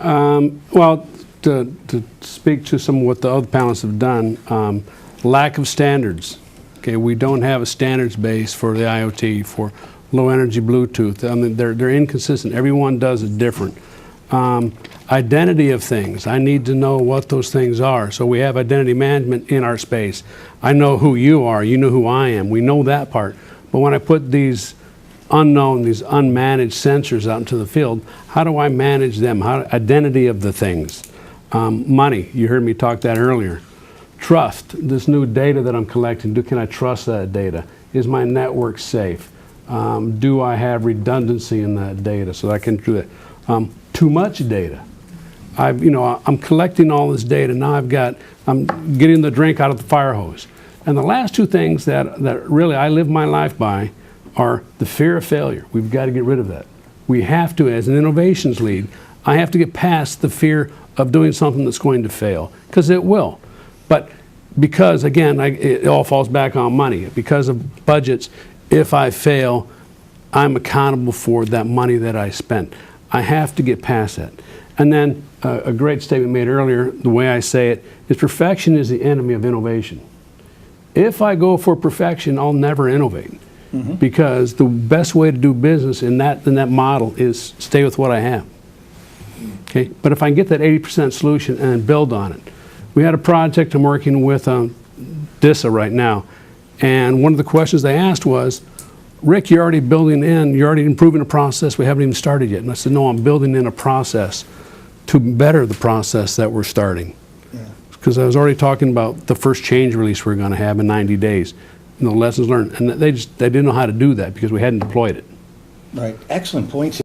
Well, to speak to some of what the other panelists have done, lack of standards. Okay, we don't have a standards base for the IoT, for low energy Bluetooth. I mean, they're inconsistent. Everyone does it different. Identity of things. I need to know what those things are. So we have identity management in our space. I know who you are. You know who I am. We know that part. But when I put these unknown, these unmanaged sensors out into the field, how do I manage them? Identity of the things. Money. You heard me talk that earlier. Trust. This new data that I'm collecting, can I trust that data? Is my network safe? Do I have redundancy in that data so that I can do it? Too much data. I'm collecting all this data. Now I'm getting the drink out of the fire hose. And the last two things that really I live my life by are the fear of failure. We've got to get rid of that. We have to, as an innovations lead, I have to get past the fear of doing something that's going to fail, because it will. But because, again, it all falls back on money. Because of budgets, if I fail, I'm accountable for that money that I spent. I have to get past that. And then a great statement made earlier, the way I say it, is perfection is the enemy of innovation. If I go for perfection, I'll never innovate. Mm-hmm. Because the best way to do business in that model is stay with what I have. Okay? But if I can get that 80% solution and build on it. We had a project I'm working with DISA right now, and one of the questions they asked was, Rick, you're already improving a process, we haven't even started yet. And I said, no, I'm building in a process to better the process that we're starting. Because I was already talking about the first change release we're going to have in 90 days. Lessons learned. And they didn't know how to do that because we hadn't deployed it. Right. Excellent points.